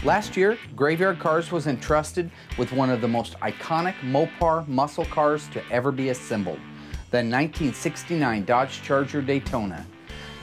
Last year, Graveyard Carz was entrusted with one of the most iconic Mopar muscle cars to ever be assembled, the 1969 Dodge Charger Daytona.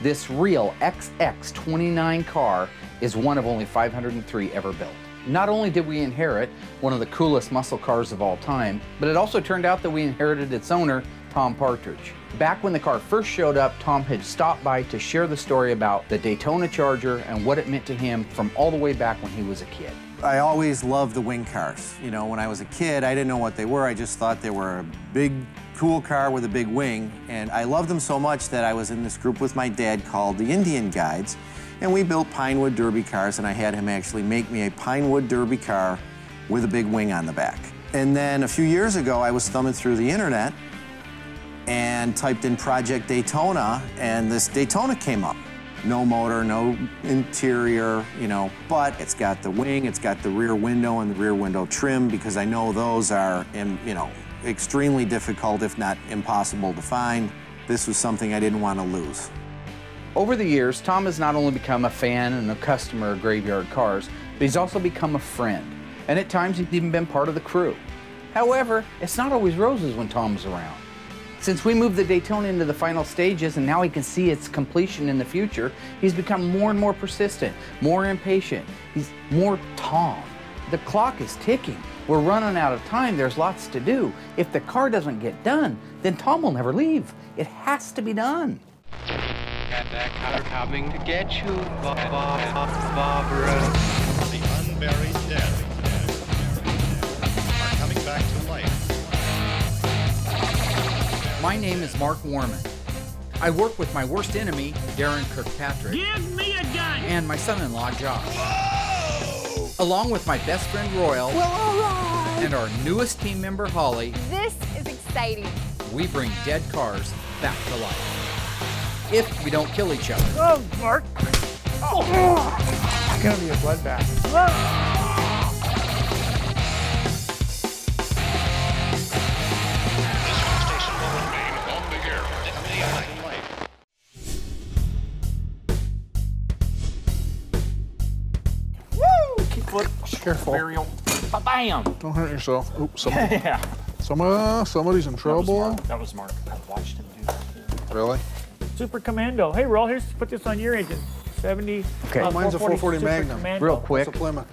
This real XX29 car is one of only 503 ever built. Not only did we inherit one of the coolest muscle cars of all time, but it also turned out that we inherited its owner, Tom Partridge. Back when the car first showed up, Tom had stopped by to share the story about the Daytona Charger and what it meant to him from all the way back when he was a kid. I always loved the wing cars. You know, when I was a kid, I didn't know what they were. I just thought they were a big, cool car with a big wing. And I loved them so much that I was in this group with my dad called the Indian Guides. And we built Pinewood Derby cars, and I had him actually make me a Pinewood Derby car with a big wing on the back. And then a few years ago, I was thumbing through the internet and typed in Project Daytona, and this Daytona came up. No motor, no interior, you know, but it's got the wing, it's got the rear window and the rear window trim, because I know those are, you know, extremely difficult, if not impossible to find. This was something I didn't want to lose. Over the years, Tom has not only become a fan and a customer of Graveyard Carz, but he's also become a friend. And at times, he's even been part of the crew. However, it's not always roses when Tom's around. Since we moved the Daytona into the final stages and now he can see its completion in the future, he's become more and more persistent, more impatient. He's more Tom. The clock is ticking. We're running out of time. There's lots to do. If the car doesn't get done, then Tom will never leave. It has to be done. Got that car coming to get you, Barbara. The unburied dead are coming back to life. My name is Mark Warman. I work with my worst enemy, Darren Kirkpatrick. Give me a gun! And my son-in-law, Josh. Whoa! Along with my best friend, Royal. Well, all right. And our newest team member, Holly. This is exciting. We bring dead cars back to life. If we don't kill each other. Oh, Mark. Oh. It's gonna be a bloodbath. Careful. Burial. Bam! Don't hurt yourself. Oops, Yeah. somebody's in trouble. That was Mark. I watched him do that. Really? Super Commando. Hey, Roll, here's put this on your engine. 70. Okay. Mine's a 440 Super Magnum. Commando. Real quick, It's a Plymouth.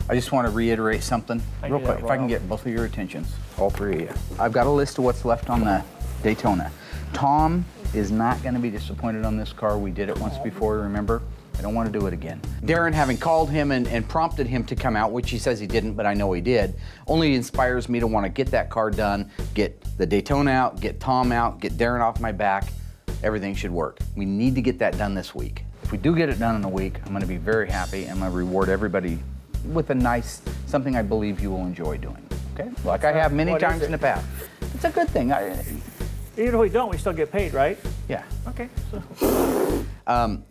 I just want to reiterate something real do quick. that, If I can Royal. get both of your attentions, all three of you. I've got a list of what's left on the Daytona. Tom is not going to be disappointed on this car. We did it once before, remember? I don't want to do it again. Darren, having called him and prompted him to come out, which he says he didn't, but I know he did, only inspires me to want to get that car done, get the Daytona out, get Tom out, get Darren off my back. Everything should work. We need to get that done this week. If we do get it done in a week, I'm going to be very happy. I'm going to reward everybody with a nice, something I believe you will enjoy doing, okay? Like I have many times in the past. It's a good thing. Even if we don't, we still get paid, right? Yeah. Okay. So.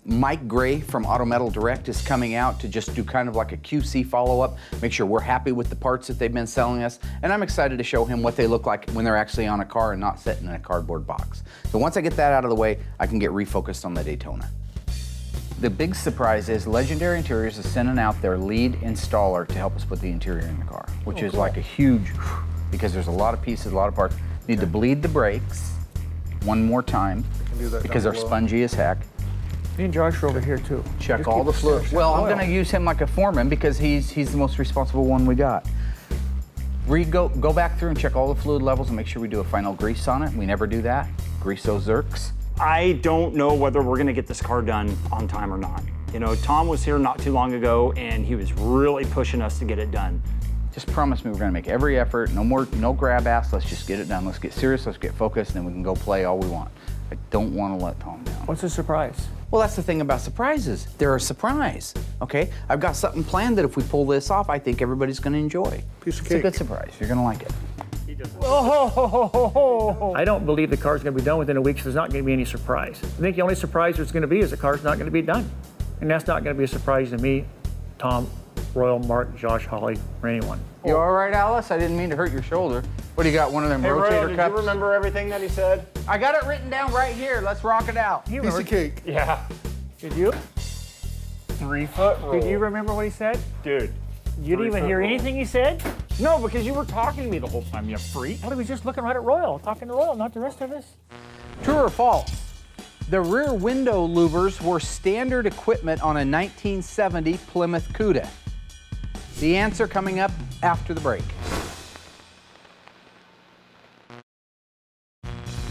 Mike Gray from Auto Metal Direct is coming out to just do kind of like a QC follow-up, make sure we're happy with the parts that they've been selling us, and I'm excited to show him what they look like when they're actually on a car and not sitting in a cardboard box. So once I get that out of the way, I can get refocused on the Daytona. The big surprise is Legendary Interiors is sending out their lead installer to help us put the interior in the car, which is like a huge, because there's a lot of pieces, a lot of parts. Need to bleed the brakes one more time do that because down they're below. spongy as heck. Me and Josh are over here too. Check Just all keep the fluid. Well, I'm oil. going to use him like a foreman because he's the most responsible one we got. Go back through and check all the fluid levels and make sure we do a final grease on it. We never do that. Grease those zerks. I don't know whether we're gonna get this car done on time or not. You know, Tom was here not too long ago and he was really pushing us to get it done. Just promise me we're going to make every effort. No grab ass. Let's just get it done. Let's get serious. Let's get focused, and then we can go play all we want. I don't want to let Tom down. What's the surprise? Well, that's the thing about surprises. They're a surprise, okay? I've got something planned that if we pull this off, I think everybody's going to enjoy. Piece of It's a cake. good surprise. You're going to like it. Oh, I don't believe the car's going to be done within a week, so there's not going to be any surprise. I think the only surprise there's going to be is the car's not going to be done. And that's not going to be a surprise to me, Tom, Royal, Mark, Josh, Holly, or anyone. You all right, Alice? I didn't mean to hurt your shoulder. What do you got, one of them rotator Royal, did cups? you remember everything that he said? I got it written down right here. Let's rock it out. You Piece remember? of cake. Yeah. Did you? 3-foot roll. Do you remember what he said? Dude. You didn't even hear anything he said? No, because you were talking to me the whole time, you freak. Well, he was just looking right at Royal, talking to Royal, not the rest of us. True or false? The rear window louvers were standard equipment on a 1970 Plymouth Cuda. The answer coming up after the break.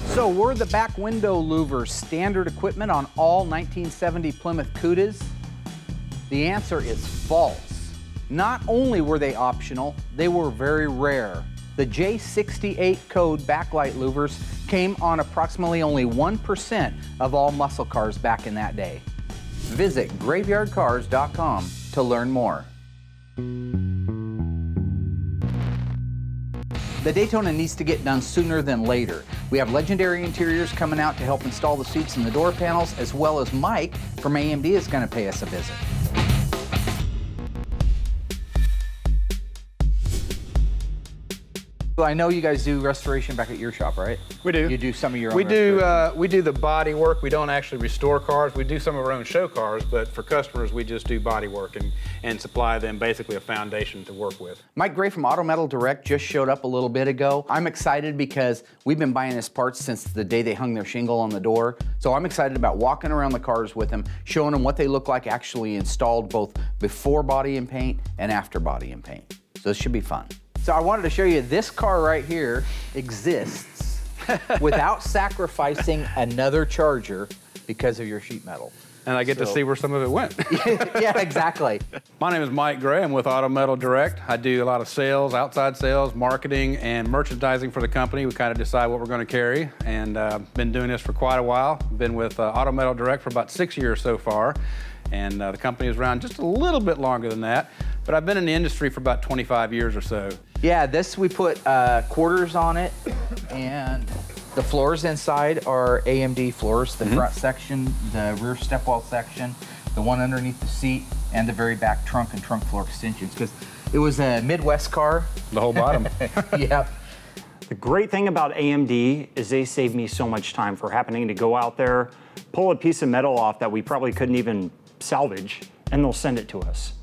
So were the back window louvers standard equipment on all 1970 Plymouth Cudas? The answer is false. Not only were they optional, they were very rare. The J68 code backlight louvers came on approximately only 1% of all muscle cars back in that day. Visit graveyardcars.com to learn more. The Daytona needs to get done sooner than later. We have Legendary Interiors coming out to help install the seats and the door panels, as well as Mike from AMD is going to pay us a visit. I know you guys do restoration back at your shop, right? We do. You do some of your own We do the body work. We don't actually restore cars. We do some of our own show cars, but for customers, we just do body work and supply them basically a foundation to work with. Mike Gray from Auto Metal Direct just showed up a little bit ago. I'm excited because we've been buying his parts since the day they hung their shingle on the door. So I'm excited about walking around the cars with him, showing them what they look like actually installed both before body and paint and after body and paint. So this should be fun. So I wanted to show you this car right here exists without sacrificing another Charger because of your sheet metal. And I get to see where some of it went. Yeah, exactly. My name is Mike Gray. I'm with Auto Metal Direct. I do a lot of sales, outside sales, marketing, and merchandising for the company. We kind of decide what we're going to carry, and been doing this for quite a while. Been with Auto Metal Direct for about 6 years so far, and the company is around just a little bit longer than that. But I've been in the industry for about 25 years or so. Yeah, this we put quarters on it, and the floors inside are AMD floors. The front section, the rear step wall section, the one underneath the seat, and the very back trunk and trunk floor extensions. Because it was a Midwest car. The whole bottom. Yep. The great thing about AMD is they save me so much time for happening to go out there, pull a piece of metal off that we probably couldn't even salvage, and they'll send it to us.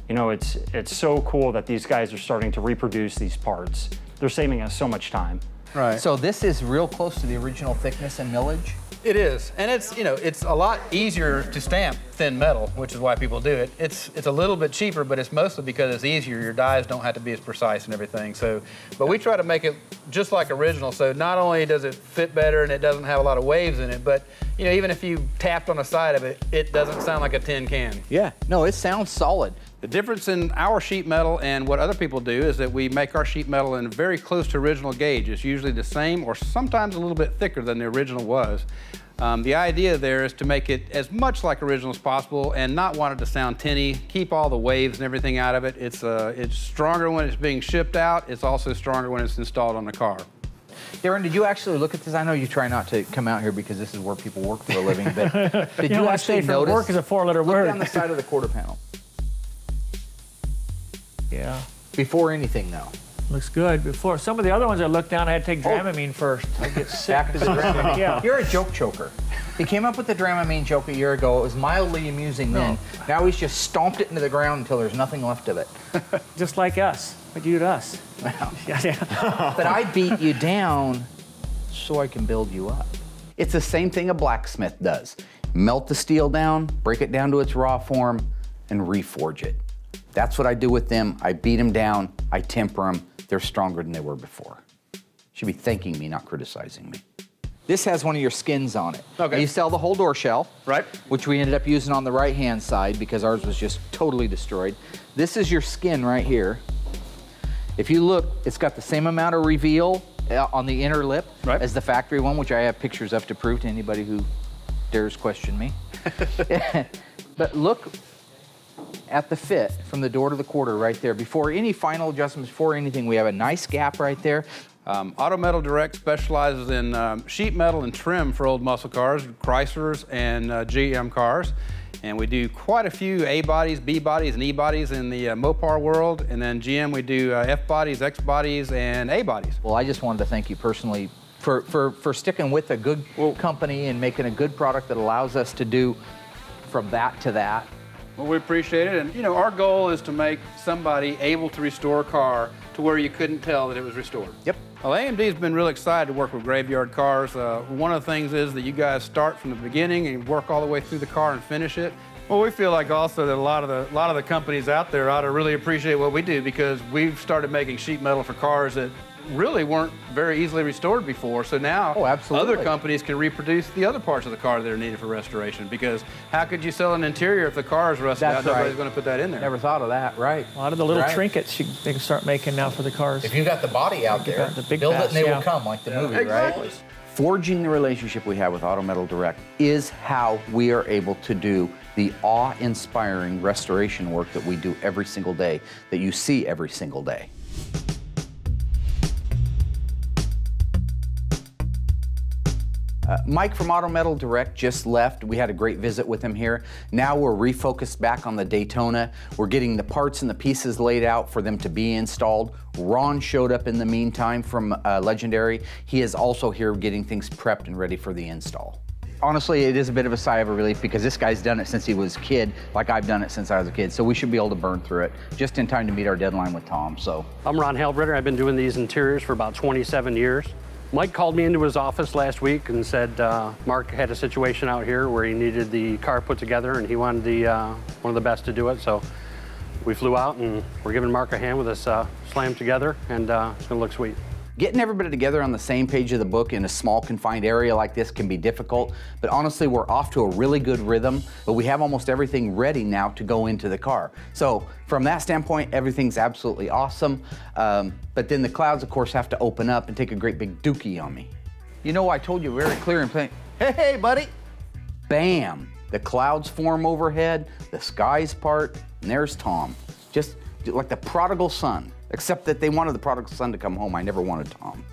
You know, it's so cool that these guys are starting to reproduce these parts. They're saving us so much time. Right. So this is real close to the original thickness and millage? It is, and it's, you know, it's a lot easier to stamp thin metal, which is why people do it. It's a little bit cheaper, but it's mostly because it's easier. Your dies don't have to be as precise and everything. So, but we try to make it just like original. So not only does it fit better and it doesn't have a lot of waves in it, but you know, even if you tapped on the side of it, it doesn't sound like a tin can. Yeah. No, it sounds solid. The difference in our sheet metal and what other people do is that we make our sheet metal in very close to original gauge. It's usually the same or sometimes a little bit thicker than the original was. The idea there is to make it as much like original as possible and not want it to sound tinny, keep all the waves and everything out of it. It's stronger when it's being shipped out. It's also stronger when it's installed on the car. Darren, did you actually look at this? I know you try not to come out here because this is where people work for a living, but did you actually notice? Work is a four-letter Look word. down the side of the quarter panel. Yeah. Before anything, though. Looks good. Before some of the other ones I looked down, I had to take Dramamine first. I get sick. Back to the Dramamine. Yeah. You're a joke choker. He came up with the Dramamine joke a year ago. It was mildly amusing then. Now he's just stomped it into the ground until there's nothing left of it. Just like us. What you do to us. Wow. Yeah. But I beat you down so I can build you up. It's the same thing a blacksmith does. Melt the steel down, break it down to its raw form, and reforge it. That's what I do with them. I beat them down, I temper them. They're stronger than they were before. Should be thanking me, not criticizing me. This has one of your skins on it. Okay. You sell the whole door shell, Right. which we ended up using on the right-hand side because ours was just totally destroyed. This is your skin right here. If you look, it's got the same amount of reveal on the inner lip as the factory one, which I have pictures of to prove to anybody who dares question me. But look at the fit from the door to the quarter right there. Before any final adjustments, before anything, we have a nice gap right there. Auto Metal Direct specializes in sheet metal and trim for old muscle cars, Chryslers and GM cars. And we do quite a few A-bodies, B-bodies, and E-bodies in the Mopar world. And then GM, we do F-bodies, X-bodies, and A-bodies. Well, I just wanted to thank you personally for sticking with a good company and making a good product that allows us to do from that to that. Well, we appreciate it. And, you know, our goal is to make somebody able to restore a car to where you couldn't tell that it was restored. Yep. Well, AMD's been really excited to work with Graveyard Cars. One of the things is that you guys start from the beginning and work all the way through the car and finish it. Well, we feel like also that a lot of the companies out there ought to really appreciate what we do, because we've started making sheet metal for cars that really weren't very easily restored before. So now other companies can reproduce the other parts of the car that are needed for restoration, because how could you sell an interior if the car is rusted out? Nobody's going to put that in there. Never thought of that, right. A lot of the little trinkets they can start making now for the cars. If you got the body out there, the big build pass, it and they will come, like the movie, exactly. right? Forging the relationship we have with Auto Metal Direct is how we are able to do the awe-inspiring restoration work that we do every single day, that you see every single day. Mike from Auto Metal Direct just left. We had a great visit with him here. Now we're refocused back on the Daytona. We're getting the parts and the pieces laid out for them to be installed. Ron showed up in the meantime from Legendary. He is also here getting things prepped and ready for the install. Honestly, it is a bit of a sigh of relief, because this guy's done it since he was a kid, like I've done it since I was a kid. So we should be able to burn through it just in time to meet our deadline with Tom. So I'm Ron Hailbringer. I've been doing these interiors for about 27 years. Mike called me into his office last week and said Mark had a situation out here where he needed the car put together, and he wanted one of the best to do it. So we flew out, and we're giving Mark a hand with us slammed together, and it's gonna look sweet. Getting everybody together on the same page of the book in a small confined area like this can be difficult, but honestly, we're off to a really good rhythm, but we have almost everything ready now to go into the car. So from that standpoint, everything's absolutely awesome. But then the clouds, of course, have to open up and take a great big dookie on me. You know, I told you very clear and plain, hey, buddy. Bam, the clouds form overhead, the skies part, and there's Tom. Just like the prodigal son. Except that they wanted the prodigal son to come home. I never wanted Tom.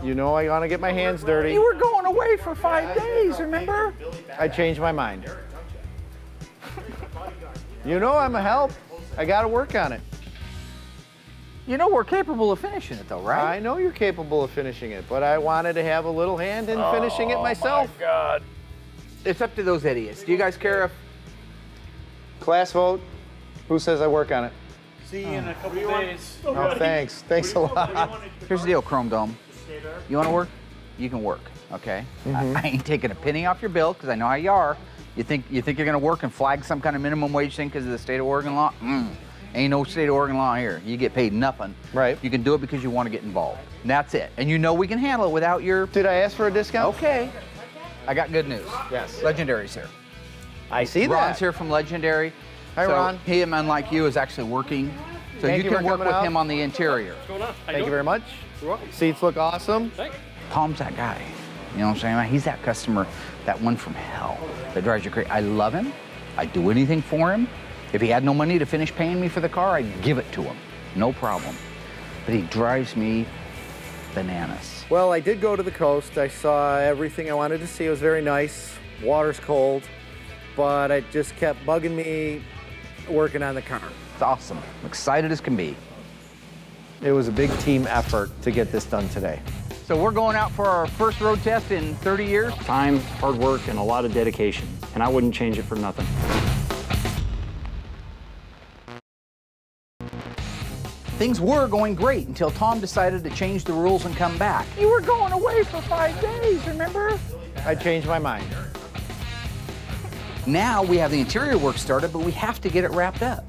You know I want to get my hands dirty. You were going away for 5 days, remember? I changed my mind. You know I'm a help. I got to work on it. You know we're capable of finishing it though, right? I know you're capable of finishing it, but I wanted to have a little hand in finishing it myself. Oh my God. It's up to those idiots. Do you guys care if... Class vote. Who says I work on it? See you in a couple days. Oh, thanks. Thanks a lot. Here's the deal, Chrome Dome. You want to work? You can work, okay? I ain't taking a penny off your bill, because I know how you are. You think you're going to work and flag some kind of minimum wage thing because of the state of Oregon law? Ain't no state of Oregon law here. You get paid nothing. Right. You can do it because you want to get involved. And that's it. And you know we can handle it without your... Did I ask for a discount? Okay. I got good news. Yes. Legendary's here. I see that. Ron's here from Legendary. Hi, Ron. Him, unlike you, is actually working. So Thank you you can for work coming with out. him on the interior. Thank you very much. You're welcome. Seats look awesome. Thanks. Tom's that guy. You know what I'm saying? He's that customer, that one from hell that drives you crazy. I love him. I'd do anything for him. If he had no money to finish paying me for the car, I'd give it to him. No problem. But he drives me bananas. Well, I did go to the coast. I saw everything I wanted to see. It was very nice. Water's cold. But it just kept bugging me working on the car. It's awesome. I'm excited as can be. It was a big team effort to get this done today. So we're going out for our first road test in 30 years. Time, hard work, and a lot of dedication. And I wouldn't change it for nothing. Things were going great until Tom decided to change the rules and come back. You were going away for 5 days, remember? I changed my mind. Now we have the interior work started, but we have to get it wrapped up.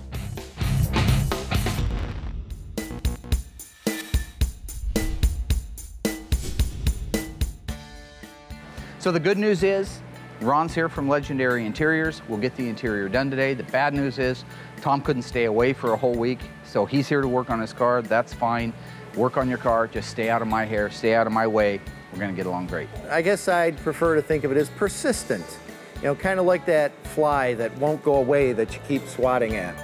So the good news is, Ron's here from Legendary Interiors. We'll get the interior done today. The bad news is, Tom couldn't stay away for a whole week, so he's here to work on his car. That's fine. Work on your car, just stay out of my hair, stay out of my way. We're gonna get along great. I guess I'd prefer to think of it as persistent. You know, kind of like that fly that won't go away that you keep swatting at.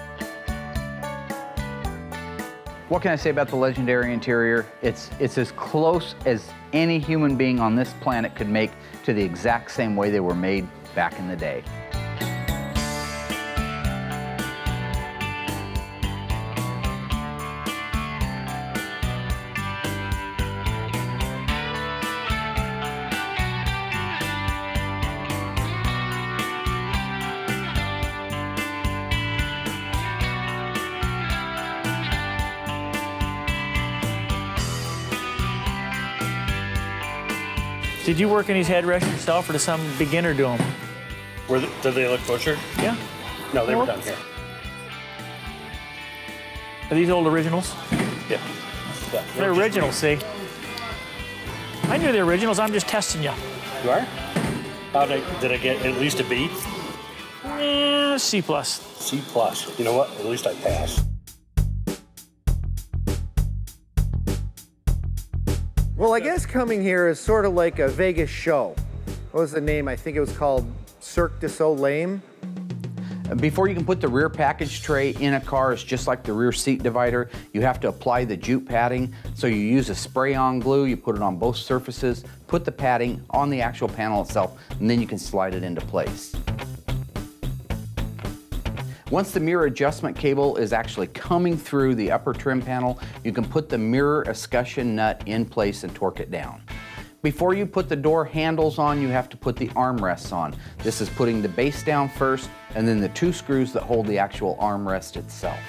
What can I say about the Legendary interior? It's as close as any human being on this planet could make to the exact same way they were made back in the day. Did you work in these headrests yourself, or did some beginner do them? Did they look butchered? Yeah. No, they were done here. Are these old originals? Yeah. They're originals, see? I knew they're originals. I'm just testing you. You are? Did I get at least a B? C+. C+. You know what? At least I passed. Well, I guess coming here is sort of like a Vegas show. What was the name? I think it was called Cirque du Soleil. Before you can put the rear package tray in a car, it's just like the rear seat divider. You have to apply the jute padding. So you use a spray-on glue, you put it on both surfaces, put the padding on the actual panel itself, and then you can slide it into place. Once the mirror adjustment cable is actually coming through the upper trim panel, you can put the mirror escutcheon nut in place and torque it down. Before you put the door handles on, you have to put the armrests on. This is putting the base down first, and then the 2 screws that hold the actual armrest itself.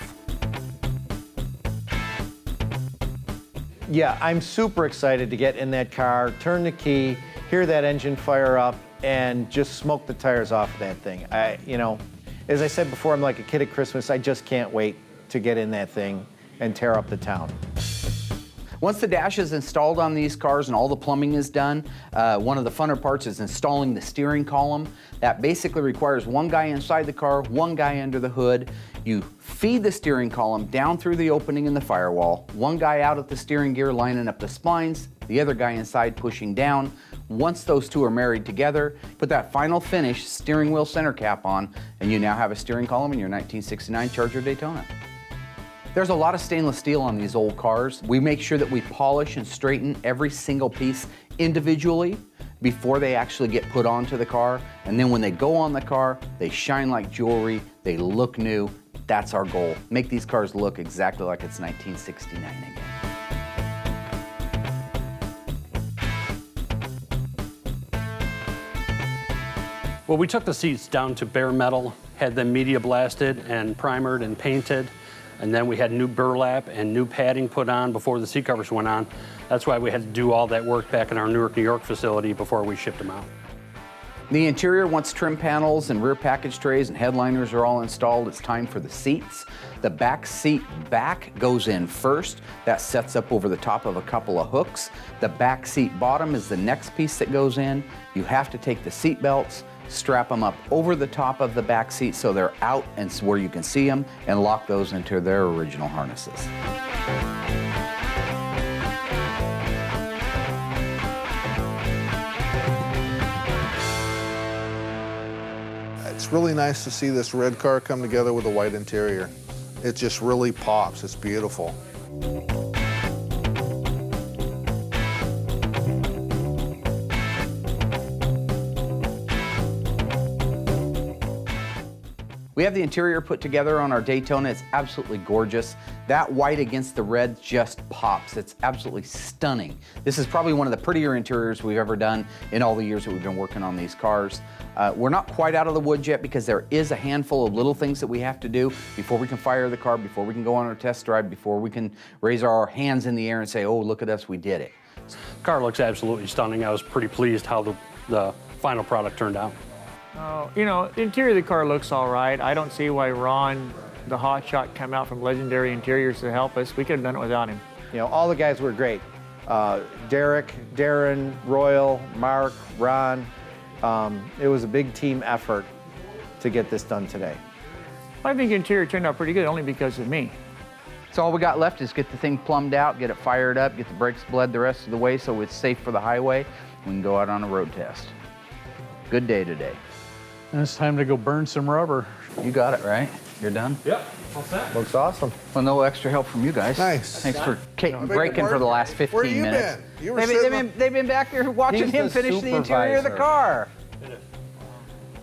Yeah, I'm super excited to get in that car, turn the key, hear that engine fire up, and just smoke the tires off of that thing. You know, as I said before, I'm like a kid at Christmas. I just can't wait to get in that thing and tear up the town. Once the dash is installed on these cars and all the plumbing is done, one of the funner parts is installing the steering column. That basically requires one guy inside the car, one guy under the hood. You feed the steering column down through the opening in the firewall, one guy out at the steering gear lining up the splines, the other guy inside pushing down. Once those two are married together, put that final finish steering wheel center cap on, and you now have a steering column in your 1969 Charger Daytona. There's a lot of stainless steel on these old cars. We make sure that we polish and straighten every single piece individually before they actually get put onto the car. And then when they go on the car, they shine like jewelry, they look new. That's our goal. Make these cars look exactly like it's 1969 again. Well, we took the seats down to bare metal, had them media blasted and primered and painted. And then we had new burlap and new padding put on before the seat covers went on. That's why we had to do all that work back in our Newark, New York facility before we shipped them out. The interior, once trim panels and rear package trays and headliners are all installed, it's time for the seats. The back seat back goes in first. That sets up over the top of a couple of hooks. The back seat bottom is the next piece that goes in. You have to take the seat belts, strap them up over the top of the back seat so they're out and where you can see them, and lock those into their original harnesses. It's really nice to see this red car come together with a white interior. It just really pops. It's beautiful. We have the interior put together on our Daytona. It's absolutely gorgeous. That white against the red just pops. It's absolutely stunning. This is probably one of the prettier interiors we've ever done in all the years that we've been working on these cars. We're not quite out of the woods yet because there is a handful of little things that we have to do before we can fire the car, before we can go on our test drive, before we can raise our hands in the air and say, oh, look at us, we did it. The car looks absolutely stunning. I was pretty pleased how the final product turned out. You know, the interior of the car looks all right. I don't see why Ron, the hotshot, came out from Legendary Interiors to help us. We could have done it without him. You know, all the guys were great. Derek, Darren, Royal, Mark, Ron. It was a big team effort to get this done today. I think the interior turned out pretty good only because of me. So all we got left is get the thing plumbed out, get it fired up, get the brakes bled the rest of the way so it's safe for the highway. We can go out on a road test. Good day today. And it's time to go burn some rubber. You got it, right? You're done? Yep, all set. Looks awesome. Well, no extra help from you guys. Nice. Thanks for breaking for the last 15 Where you minutes. been? You were They've been back there watching him finish the interior of the car.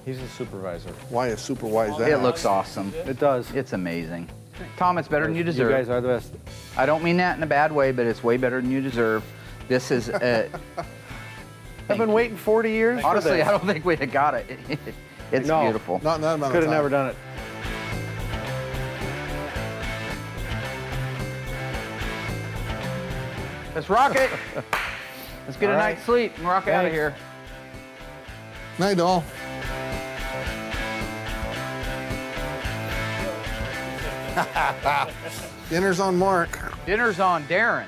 He's a supervisor. Why a supervisor? It looks awesome. It does. It's amazing. Tom, it's better than you deserve. You guys are the best. I don't mean that in a bad way, but it's way better than you deserve. This is... I've been waiting 40 years Honestly, for this. I don't think we'd have got it. It's beautiful. Not that amount of Could have time. never done it. Let's rock it. Let's get a night's sleep and rock out of here. Night, all. Dinner's on Mark. Dinner's on Darren.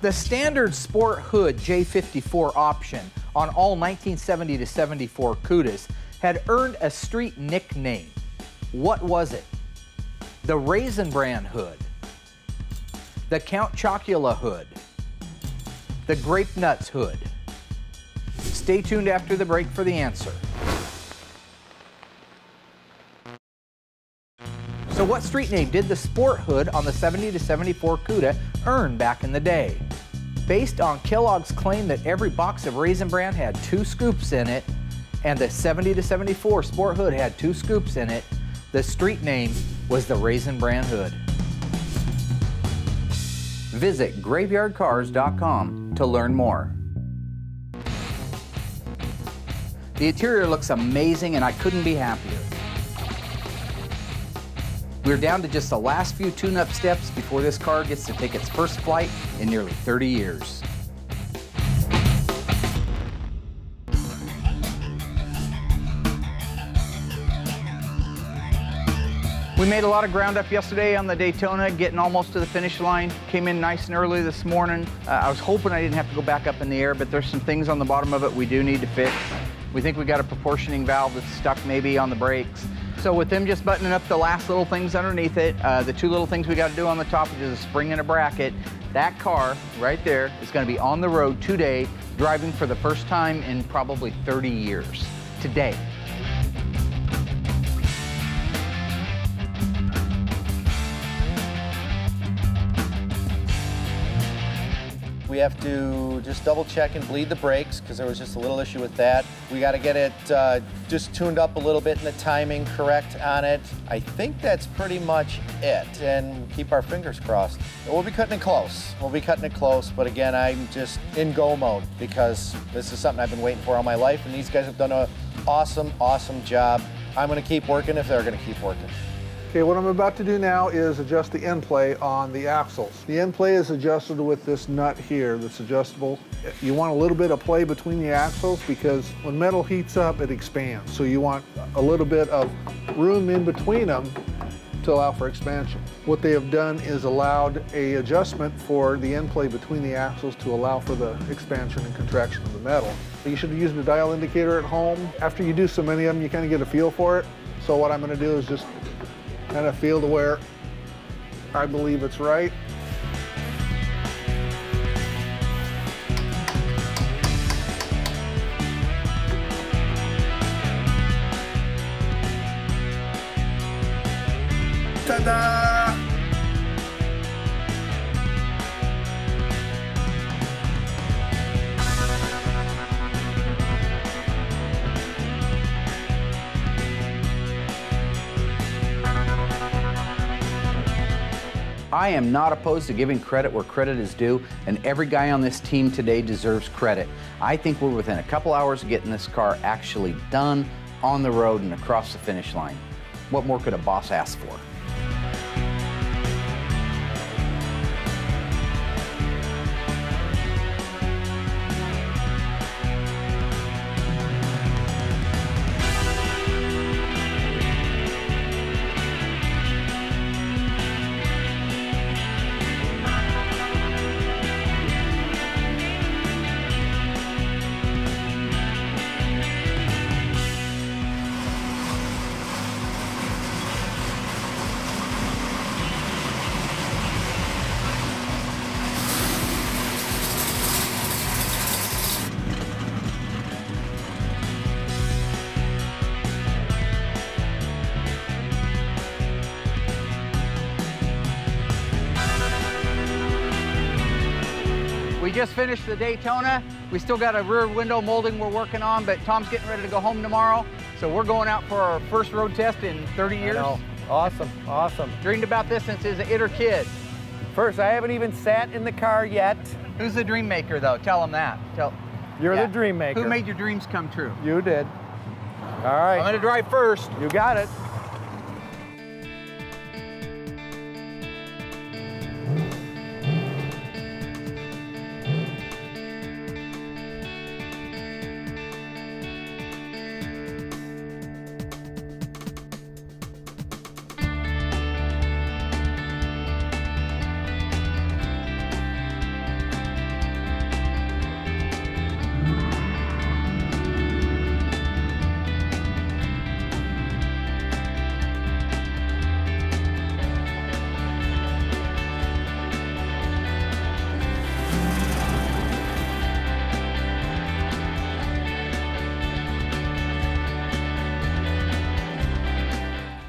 The standard sport hood J54 option on all 1970 to 74 Cudas had earned a street nickname. What was it? The Raisin Bran hood, the Count Chocula hood, the Grape Nuts hood. Stay tuned after the break for the answer. So what street name did the sport hood on the 70 to 74 Cuda earn back in the day? Based on Kellogg's claim that every box of Raisin Bran had 2 scoops in it, and the 70 to 74 sport hood had 2 scoops in it, the street name was the Raisin Bran hood. Visit graveyardcars.com to learn more. The interior looks amazing and I couldn't be happier. We're down to just the last few tune-up steps before this car gets to take its first flight in nearly 30 years. We made a lot of ground up yesterday on the Daytona, getting almost to the finish line. Came in nice and early this morning. I was hoping I didn't have to go back up in the air, but there's some things on the bottom of it we do need to fix. We think we got a proportioning valve that's stuck maybe on the brakes. So with them just buttoning up the last little things underneath it, the 2 little things we got to do on the top, which is a spring and a bracket, that car right there is going to be on the road today, driving for the first time in probably 30 years. Today. We have to just double check and bleed the brakes because there was just a little issue with that. We got to get it just tuned up a little bit and the timing correct on it. I think that's pretty much it, and keep our fingers crossed. We'll be cutting it close. We'll be cutting it close, but again, I'm just in go mode because this is something I've been waiting for all my life, and these guys have done an awesome, awesome job. I'm going to keep working if they're going to keep working. Okay, what I'm about to do now is adjust the end play on the axles. The end play is adjusted with this nut here that's adjustable. You want a little bit of play between the axles because when metal heats up, it expands. So you want a little bit of room in between them to allow for expansion. What they have done is allowed an adjustment for the end play between the axles to allow for the expansion and contraction of the metal. You should be using a dial indicator at home. After you do so many of them, you kind of get a feel for it. So what I'm going to do is just kind of feel to where I believe it's right. Ta-da! I am not opposed to giving credit where credit is due, and every guy on this team today deserves credit. I think we're within a couple hours of getting this car actually done, on the road, and across the finish line. What more could a boss ask for? We just finished the Daytona. We still got a rear window molding we're working on, but Tom's getting ready to go home tomorrow. So we're going out for our first road test in 30 years. I know. Awesome, awesome. Dreamed about this since he was an itter kid. First, I haven't even sat in the car yet. Who's the dream maker, though? Tell him that. You're the dream maker. Who made your dreams come true? You did. All right. I'm gonna drive first. You got it.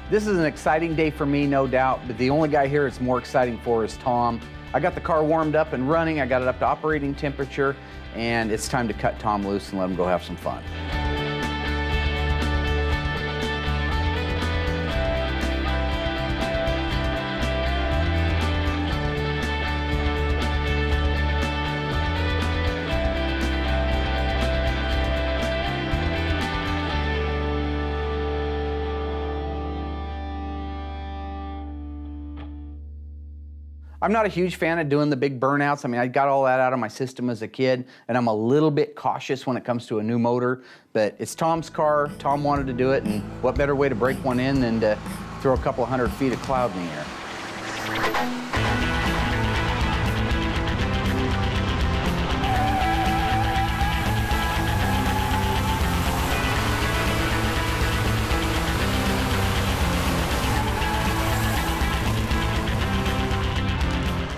This is an exciting day for me, no doubt, but the only guy here it's more exciting for is Tom. I got the car warmed up and running, I got it up to operating temperature, and it's time to cut Tom loose and let him go have some fun. I'm not a huge fan of doing the big burnouts. I mean, I got all that out of my system as a kid, and I'm a little bit cautious when it comes to a new motor, but it's Tom's car. Tom wanted to do it, and what better way to break one in than to throw a couple 100 feet of cloud in the air.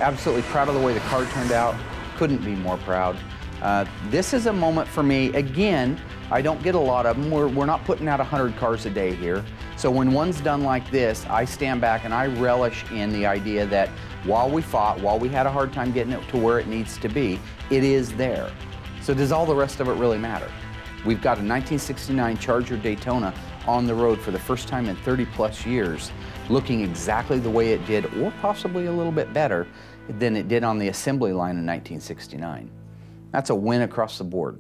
Absolutely proud of the way the car turned out. Couldn't be more proud. This is a moment for me. Again, I don't get a lot of them. We're not putting out 100 cars a day here. So when one's done like this, I stand back and I relish in the idea that while we fought, while we had a hard time getting it to where it needs to be, it is there. So does all the rest of it really matter? We've got a 1969 Charger Daytona on the road for the first time in 30 plus years, looking exactly the way it did, or possibly a little bit better than it did on the assembly line in 1969. That's a win across the board.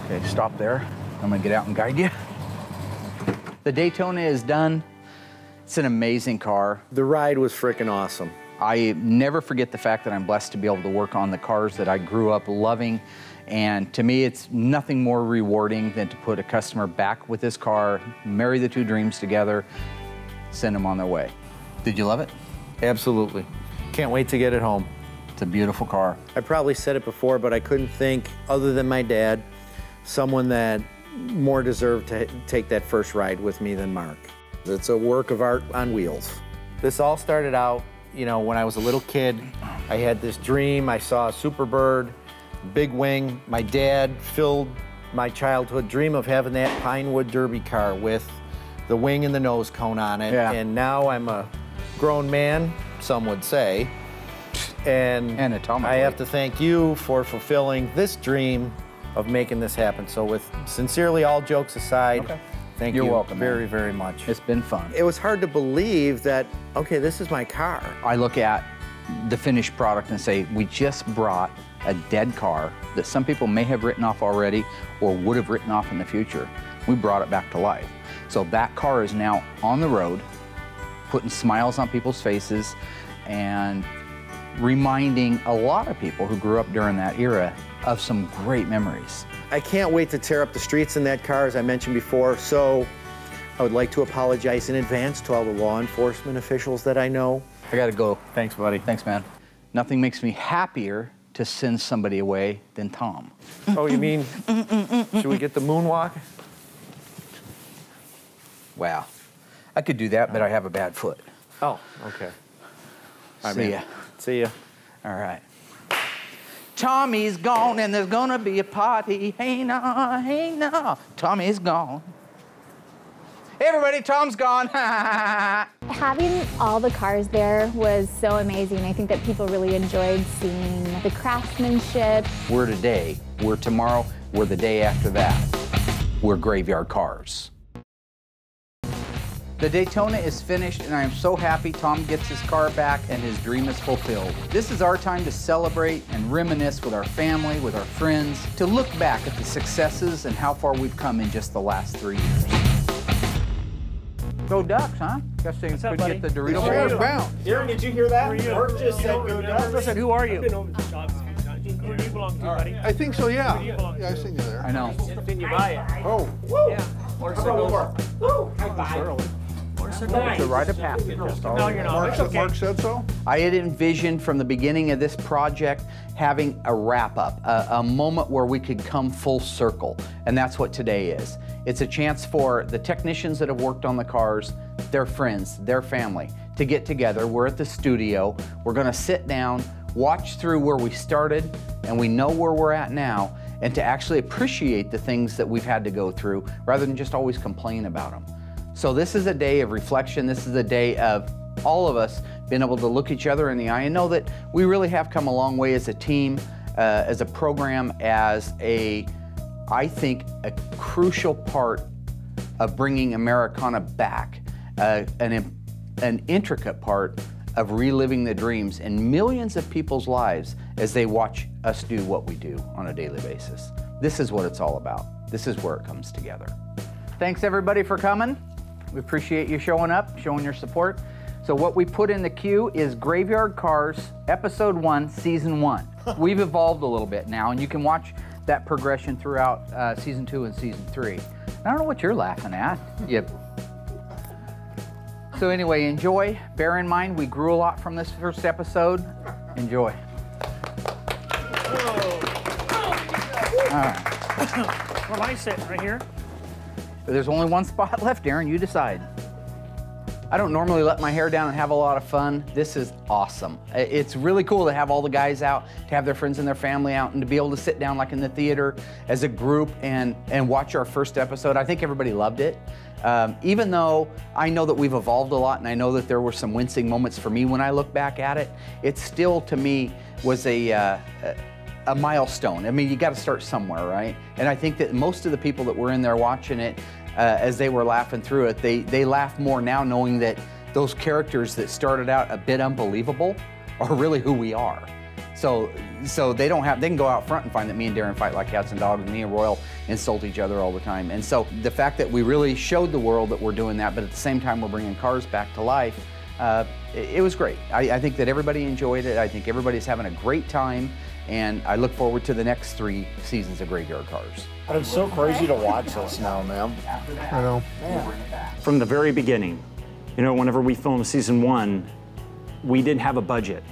Okay, stop there. I'm gonna get out and guide you. The Daytona is done. It's an amazing car. The ride was freaking awesome. I never forget the fact that I'm blessed to be able to work on the cars that I grew up loving. And to me, it's nothing more rewarding than to put a customer back with this car, marry the two dreams together, send them on their way. Did you love it? Absolutely. Can't wait to get it home. It's a beautiful car. I probably said it before, but I couldn't think, other than my dad, someone that more deserved to take that first ride with me than Mark. It's a work of art on wheels. This all started out, you know, when I was a little kid. I had this dream. I saw a Superbird, big wing. My dad filled my childhood dream of having that Pinewood Derby car with the wing and the nose cone on it. Yeah. And now I'm a grown man, some would say. And Anatomically. I have to thank you for fulfilling this dream of making this happen. So with sincerely all jokes aside, thank you. You're welcome, very, man. very much. It's been fun. It was hard to believe that, okay, this is my car. I look at the finished product and say, we just brought a dead car that some people may have written off already or would have written off in the future. We brought it back to life. So that car is now on the road, putting smiles on people's faces and reminding a lot of people who grew up during that era of some great memories. I can't wait to tear up the streets in that car, as I mentioned before, so I would like to apologize in advance to all the law enforcement officials that I know. I gotta go. Thanks, buddy. Thanks, man. Nothing makes me happier to send somebody away than Tom. Oh, you mean, should we get the moonwalk? Wow. I could do that, but I have a bad foot. Oh, okay. See ya. See ya. All right. Tommy's gone and there's gonna be a party. Hey, no, hey, no. Tommy's gone. Hey, everybody, Tom's gone. Having all the cars there was so amazing. I think that people really enjoyed seeing the craftsmanship. We're today, we're tomorrow, we're the day after that. We're Graveyard Cars. The Daytona is finished, and I am so happy Tom gets his car back and his dream is fulfilled. This is our time to celebrate and reminisce with our family, with our friends, to look back at the successes and how far we've come in just the last 3 years. Go Ducks, huh? Guess they could get the Dorito Bowl. Bound. Aaron, did you hear that? Mark just said go Ducks. Listen, who are you? Who do you belong to, buddy? I think so, yeah. Yeah, I seen you there. I know. Didn't you buy it? Oh. Woo! Yeah. Woo! High five. It's a rite of passage. No, you're not. It's okay. Mark said so? I had envisioned from the beginning of this project having a wrap-up, a moment where we could come full circle, and that's what today is. It's a chance for the technicians that have worked on the cars, their friends, their family, to get together. We're at the studio. We're gonna sit down, watch through where we started, and we know where we're at now, and to actually appreciate the things that we've had to go through, rather than just always complain about them. So this is a day of reflection. This is a day of all of us being able to look each other in the eye and know that we really have come a long way as a team, as a program, as I think, a crucial part of bringing Americana back, an intricate part of reliving the dreams in millions of people's lives as they watch us do what we do on a daily basis. This is what it's all about. This is where it comes together. Thanks everybody for coming. We appreciate you showing up, showing your support. So what we put in the queue is Graveyard Carz, Episode 1, Season 1. We've evolved a little bit now, and you can watch that progression throughout Season 2 and Season 3. I don't know what you're laughing at. So anyway, enjoy. Bear in mind, we grew a lot from this first episode. Enjoy. All right. Where am I sitting? Right here? There's only one spot left, Darren. You decide. I don't normally let my hair down and have a lot of fun. This is awesome. It's really cool to have all the guys out, to have their friends and their family out, and to be able to sit down like in the theater as a group and watch our first episode. I think everybody loved it. Even though I know that we've evolved a lot, and I know that there were some wincing moments for me when I look back at it, it still, to me, was a milestone. I mean, you got to start somewhere, right? And I think that most of the people that were in there watching it, as they were laughing through it, they laugh more now knowing that those characters that started out a bit unbelievable are really who we are. So they can go out front and find that me and Darren fight like cats and dogs, and me and Royal insult each other all the time. And so the fact that we really showed the world that we're doing that, but at the same time we're bringing Carz back to life, it was great. I think that everybody enjoyed it. I think everybody's having a great time, and I look forward to the next 3 seasons of Graveyard Carz. It's so crazy to watch this now, man. I know. From the very beginning, you know, whenever we filmed Season 1, we didn't have a budget.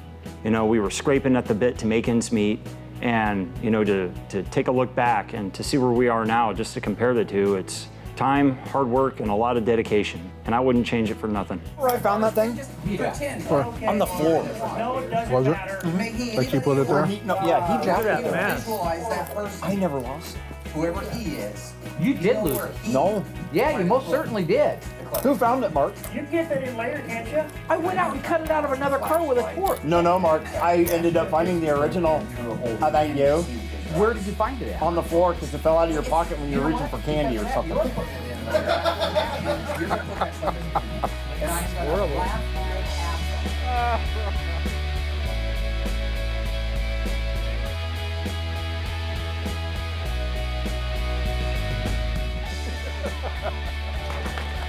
You know, we were scraping at the bit to make ends meet, and, you know, to take a look back and to see where we are now, just to compare the two, it's time, hard work, and a lot of dedication, and I wouldn't change it for nothing. Where I found that thing? On the floor. Was it? Like you put it there? He dropped it. Man. I never lost it. Whoever he is. You did lose it. No. Yeah, you most certainly did. Who found it, Mark? You can get that in later, can't you? I went out and cut it out of another car with a torch. No, Mark. I ended up finding the original. How about you? Where did you find it at? On the floor, because it fell out of your pocket when you were reaching for candy or something.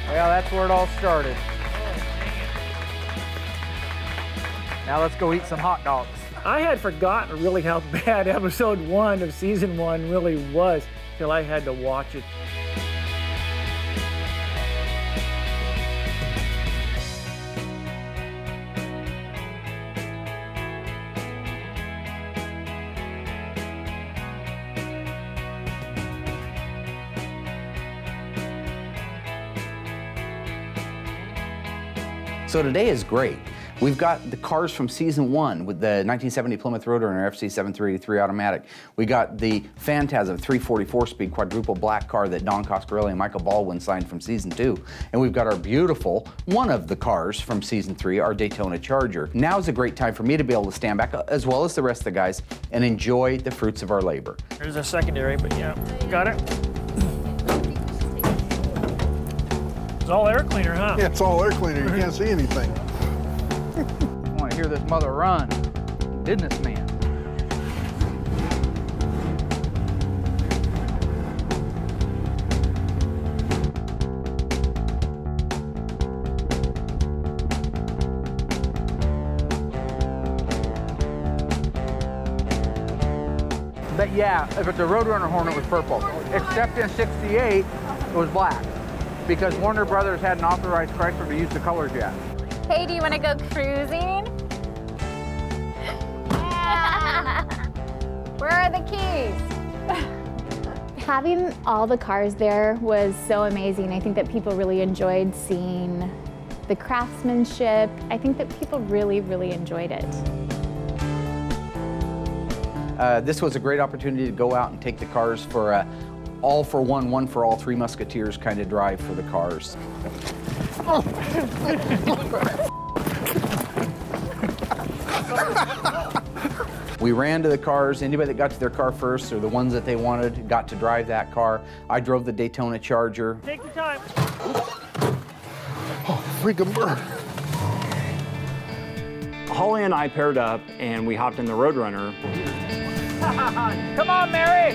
Well, that's where it all started. Now let's go eat some hot dogs. I had forgotten really how bad Episode 1 of Season 1 really was till I had to watch it. So today is great. We've got the cars from Season 1 with the 1970 Plymouth Roadrunner FC 7383 automatic. We got the Phantasm 344-speed quadruple black car that Don Coscarelli and Michael Baldwin signed from Season 2. And we've got our beautiful, one of the cars from Season 3, our Daytona Charger. Now's a great time for me to be able to stand back, as well as the rest of the guys, and enjoy the fruits of our labor. There's a secondary, but yeah, got it. It's all air cleaner, huh? Yeah, it's all air cleaner. You can't see anything. I want to hear this mother run. Businessman. But yeah, if it's a Roadrunner horn, it was purple. Except in '68, it was black. Because Warner Brothers hadn't authorized Chrysler to use the colors yet. Hey, do you want to go cruising? Where are the keys? Having all the cars there was so amazing. I think that people really enjoyed seeing the craftsmanship. I think that people really, really enjoyed it. This was a great opportunity to go out and take the cars for all for one for all, Three Musketeers kind of drive for the Carz. We ran to the Carz. Anybody that got to their car first, or the ones that they wanted, got to drive that car. I drove the Daytona Charger. Take your time. Oh, freaking bird. Holly and I paired up, and we hopped in the Roadrunner. Come on, Mary!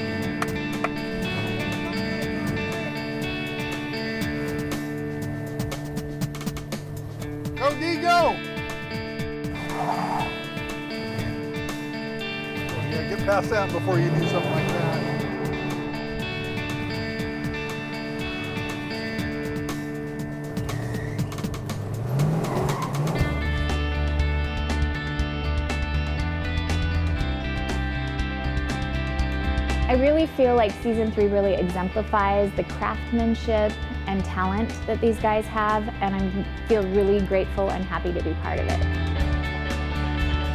Go, D, go! Yeah, get past that before you do something like that. I really feel like season 3 really exemplifies the craftsmanship and talent that these guys have, and I feel really grateful and happy to be part of it.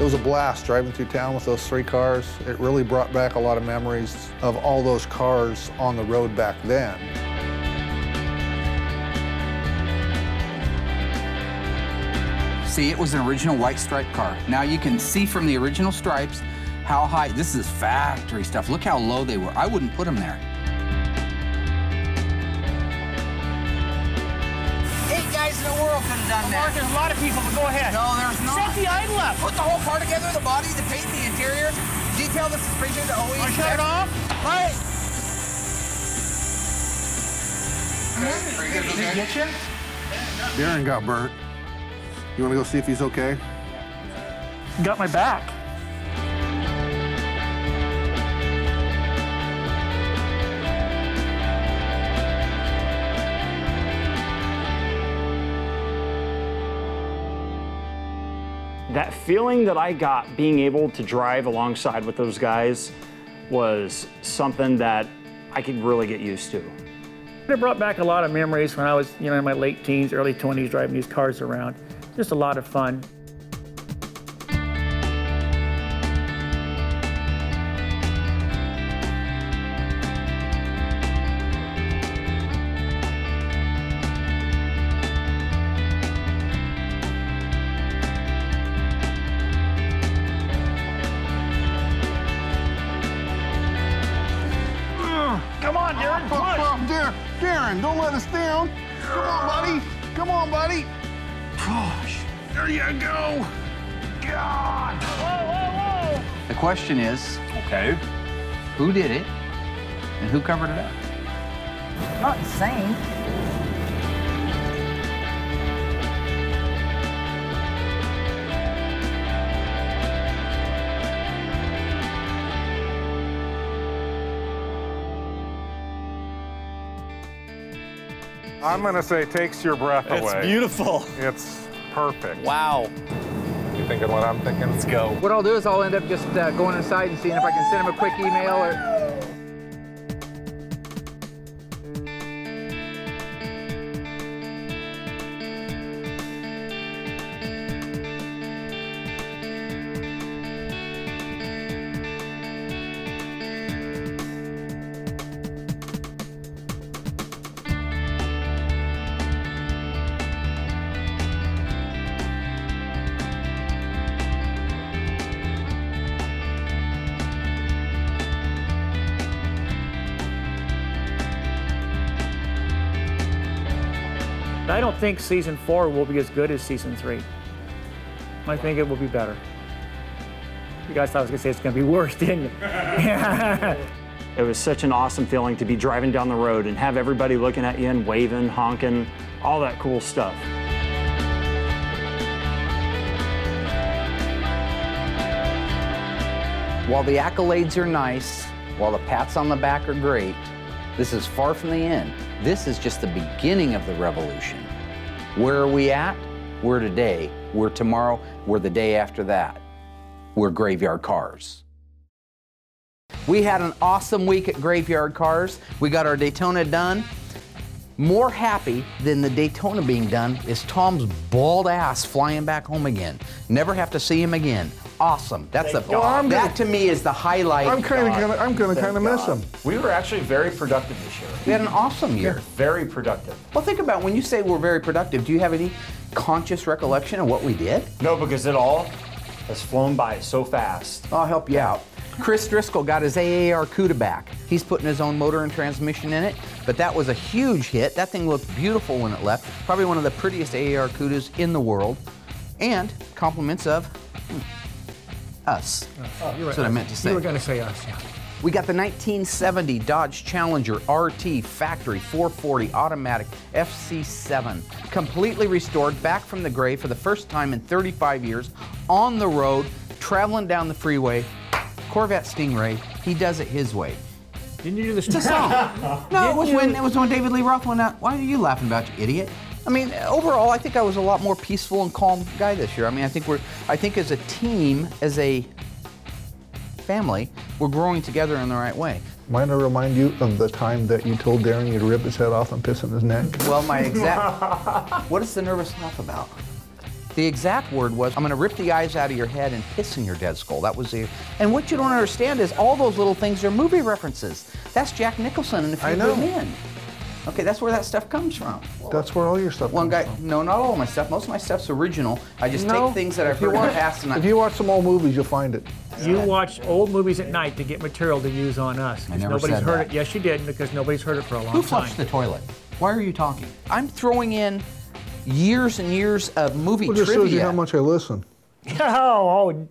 It was a blast driving through town with those 3 cars. It really brought back a lot of memories of all those cars on the road back then. See, it was an original white stripe car. Now you can see from the original stripes how high. This is factory stuff. Look how low they were. I wouldn't put them there. 8 guys in the world could have done that. Mark, there's a lot of people, but go ahead. No, there's not. Set the idle up. Put the whole car together, the body, the paint, the interior, detail the suspension, the OE. Want to shut it off? Right. Did he get you? Darren got burnt. You want to go see if he's okay? Got my back. That feeling that I got being able to drive alongside with those guys was something that I could really get used to. It brought back a lot of memories when I was, in my late teens, early 20s, driving these cars around. Just a lot of fun. Come on, Darren, push! Darren, don't let us down. Come on, buddy. Come on, buddy. Push. There you go. God. Whoa, whoa, whoa. The question is, Okay. who did it and who covered it up? Not insane. I'm gonna say takes your breath away. It's beautiful. It's perfect. Wow. You thinking what I'm thinking? Let's go. What I'll do is I'll end up just going inside and seeing if I can send him a quick email or... I don't think season 4 will be as good as season 3. I think it will be better. You guys thought I was gonna say it's gonna be worse, didn't you? It was such an awesome feeling to be driving down the road and have everybody looking at you and waving, honking, all that cool stuff. While the accolades are nice, while the pats on the back are great, this is far from the end. This is just the beginning of the revolution. Where are we at? We're today. We're tomorrow. We're the day after that. We're Graveyard Carz. We had an awesome week at Graveyard Carz. We got our Daytona done. More happy than the Daytona being done is Tom's bald ass flying back home again. Never have to see him again. awesome. That's Thank God. that to me is the highlight. I'm gonna kind of miss him. We were actually very productive this year. We had an awesome year. Very productive. Well, think about when you say we're very productive. Do you have any conscious recollection of what we did? No, because it all has flown by so fast. I'll help you out. Chris Driscoll got his AAR CUDA back. He's putting his own motor and transmission in it, but that was a huge hit. That thing looked beautiful when it left. Probably one of the prettiest AAR CUDAs in the world. And compliments of us. Oh, you're right. That's what I meant to say. You were going to say us, yeah. We got the 1970 Dodge Challenger RT factory 440 automatic FC7, completely restored, back from the grave for the first time in 35 years, on the road, traveling down the freeway. Corvette Stingray, he does it his way. Didn't you do this? It's a song. No, it was when David Lee Roth went out. Why are you laughing about, you idiot? I mean, overall, I think I was a lot more peaceful and calm guy this year. I mean, I think as a team, as a family, we're growing together in the right way. Might I remind you of the time that you told Darren you'd rip his head off and piss in his neck? Well, my exact... What is the nervous laugh about? The exact word was, I'm going to rip the eyes out of your head and piss in your dead skull. That was the... And what you don't understand is all those little things are movie references. That's Jack Nicholson in A Few Good Men. Okay, that's where that stuff comes from. That's where all your stuff comes from. No, not all of my stuff. Most of my stuff's original. I just take things that I've heard in the past and If you watch some old movies, you'll find it. You watch old movies at night to get material to use on us. I never nobody's said heard that. it. Yes, you did, because nobody's heard it for a long Who time. flushed the toilet? Why are you talking? I'm throwing in years and years of movie Well, just trivia. shows you how much I listen. Oh,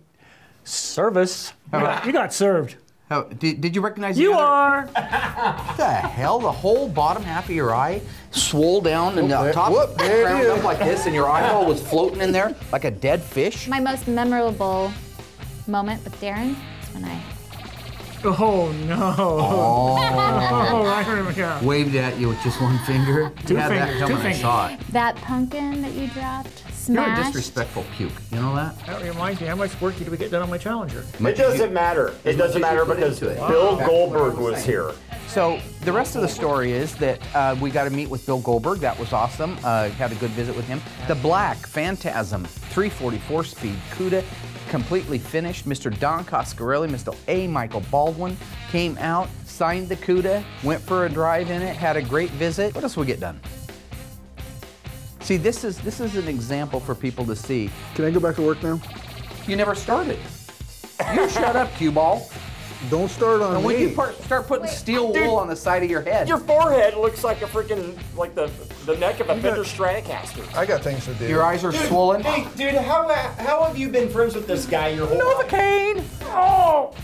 service. You got served. Oh, did you recognize the You other? are. What the hell? The whole bottom half of your eye swole down and the top round up like this, and your eyeball was floating in there like a dead fish? My most memorable moment with Darren is when I... Oh, no. Oh. Right. Waved at you with just one finger? Two Yeah, that fingers. coming, I saw it. That pumpkin that you dropped, You're a smashed. disrespectful puke. You know that? That reminds me, how much work did we get done on my Challenger? It doesn't matter. It doesn't matter because Bill Goldberg was here. So the rest of the story is that we got to meet with Bill Goldberg. That was awesome. Had a good visit with him. The black Phantasm 344 speed CUDA, completely finished. Mr. Don Coscarelli, Mr. A. Michael Baldwin came out, signed the CUDA, went for a drive in it, had a great visit. What else did we get done? See, this is an example for people to see. Can I go back to work now? You never started. You shut up, cue ball. Don't start on And when me. you start putting steel wool on the side of your head. Your forehead looks like a freaking, like the neck of a Fender Stratocaster. I got things to do. Your eyes are swollen. Hey, dude, how have you been friends with this guy your whole life? Novocaine! Oh!